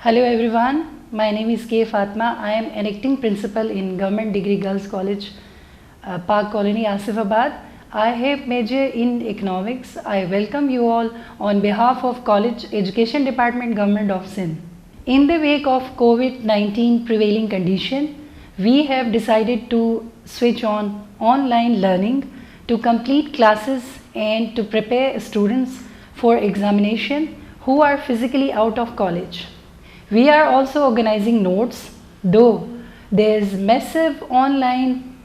Hello everyone, my name is K. Fatma. I am an acting principal in Government Degree Girls College, Park Colony, Asifabad. I have major in economics. I welcome you all on behalf of College Education Department, Government of Sindh. In the wake of COVID-19 prevailing condition, we have decided to switch on online learning to complete classes and to prepare students for examination who are physically out of college. We are also organizing notes, though there is massive online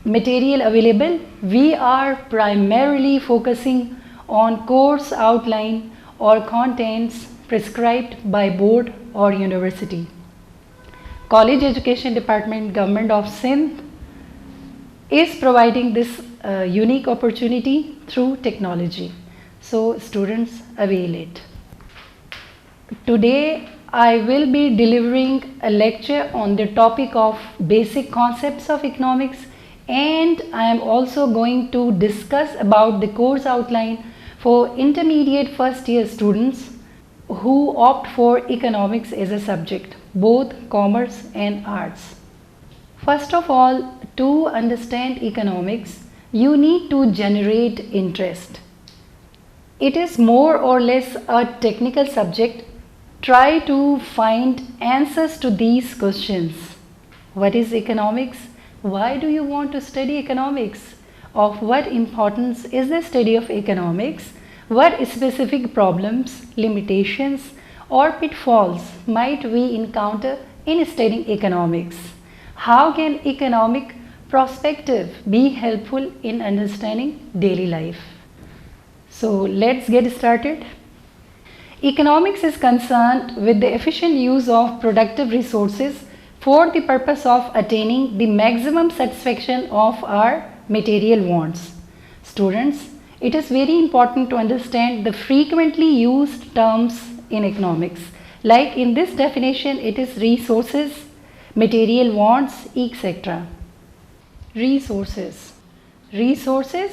material available. We are primarily focusing on course outline or contents prescribed by board or university. College Education Department, Government of Sindh is providing this unique opportunity through technology. So students avail it. Today I will be delivering a lecture on the topic of basic concepts of economics, and I am also going to discuss about the course outline for intermediate first year students who opt for economics as a subject, both commerce and arts. First of all, to understand economics, you need to generate interest. It is more or less a technical subject. Try to find answers to these questions. What is economics? Why do you want to study economics? Of what importance is the study of economics? What specific problems, limitations, or pitfalls might we encounter in studying economics? How can economic perspective be helpful in understanding daily life? So let's get started. Economics is concerned with the efficient use of productive resources for the purpose of attaining the maximum satisfaction of our material wants. Students, it is very important to understand the frequently used terms in economics. Like in this definition, it is resources, material wants, etc. Resources. Resources.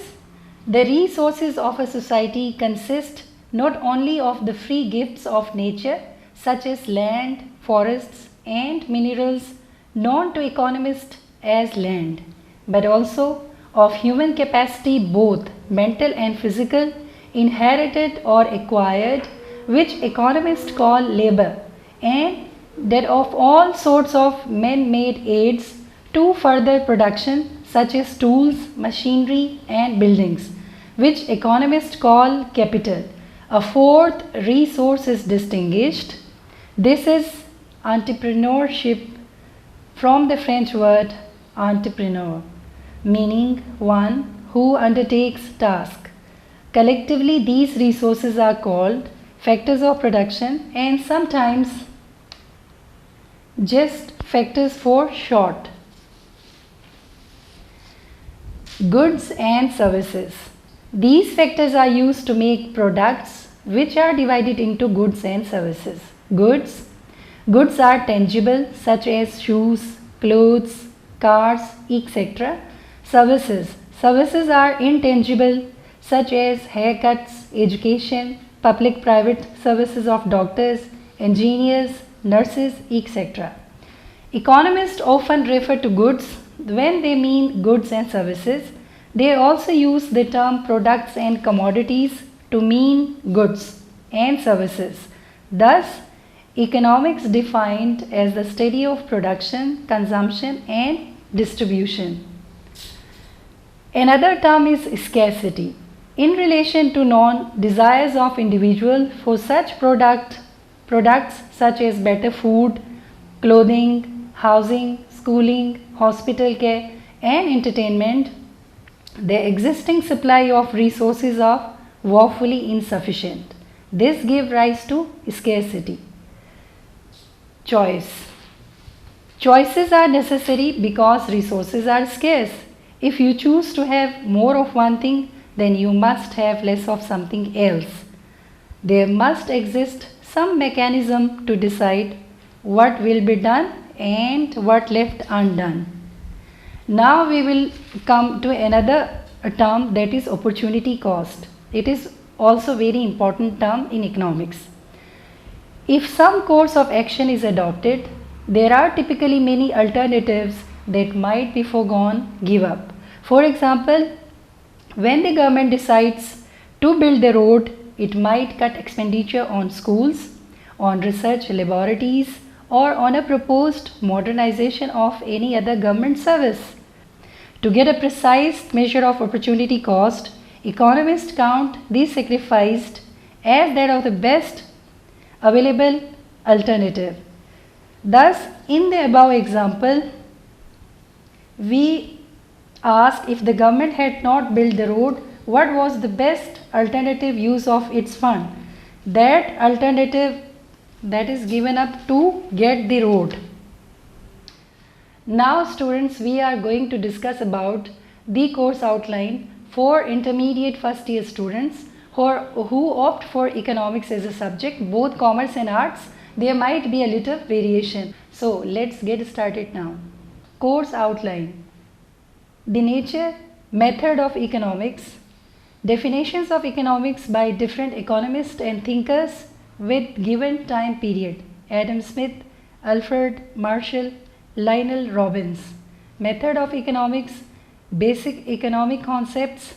The resources of a society consist not only of the free gifts of nature such as land, forests and minerals known to economists as land, but also of human capacity, both mental and physical, inherited or acquired, which economists call labor, and that of all sorts of man-made aids to further production such as tools, machinery and buildings, which economists call capital. A fourth resource is distinguished. This is entrepreneurship, from the French word entrepreneur, meaning one who undertakes task. Collectively, these resources are called factors of production and sometimes just factors for short. Goods and services. These factors are used to make products which are divided into goods and services. Goods. Goods are tangible such as shoes, clothes, cars, etc. Services. Services are intangible such as haircuts, education, public-private services of doctors, engineers, nurses, etc. Economists often refer to goods when they mean goods and services. They also use the term products and commodities to mean goods and services. Thus, economics defined as the study of production, consumption and distribution. Another term is scarcity in relation to non-desires of individual for such products such as better food, clothing, housing, schooling, hospital care and entertainment. The existing supply of resources are woefully insufficient. This gives rise to scarcity. Choice. Choices are necessary because resources are scarce. If you choose to have more of one thing, then you must have less of something else. There must exist some mechanism to decide what will be done and what left undone. Now we will come to another term, that is opportunity cost. It is also very important term in economics. If some course of action is adopted, there are typically many alternatives that might be foregone, give up. For example, when the government decides to build the road, it might cut expenditure on schools, on research laboratories, or on a proposed modernization of any other government service. To get a precise measure of opportunity cost, economists count these sacrificed as that of the best available alternative. Thus, in the above example, we ask if the government had not built the road, what was the best alternative use of its fund? That alternative that is given up to get the road. Now students, we are going to discuss about the course outline for intermediate first year students who opt for economics as a subject, both commerce and arts. There might be a little variation. So let's get started now. Course outline. The nature, method of economics, definitions of economics by different economists and thinkers with given time period. Adam Smith, Alfred Marshall, Lionel Robbins. Method of economics, basic economic concepts,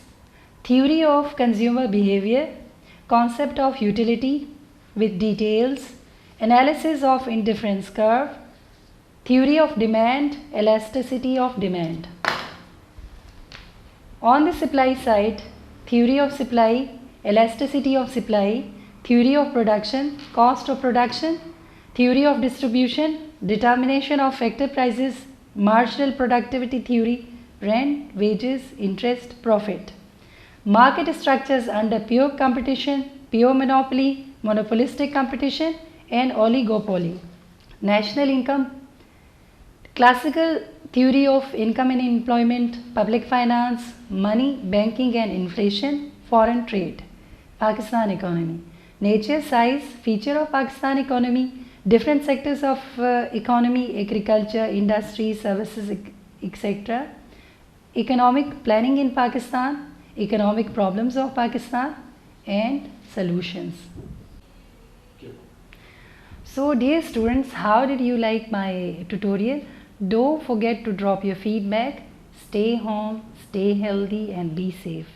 theory of consumer behavior, concept of utility with details, analysis of indifference curve, theory of demand, elasticity of demand. On the supply side, theory of supply, elasticity of supply, theory of production, cost of production, theory of distribution, determination of factor prices, marginal productivity theory, rent, wages, interest, profit. Market structures under pure competition, pure monopoly, monopolistic competition and oligopoly. National income, classical theory of income and employment, public finance, money, banking and inflation, foreign trade. Pakistan economy. Nature, size, feature of Pakistan economy, different sectors of economy, agriculture, industry, services, etc. Economic planning in Pakistan, economic problems of Pakistan and solutions. So dear students, how did you like my tutorial? Don't forget to drop your feedback. Stay home, stay healthy and be safe.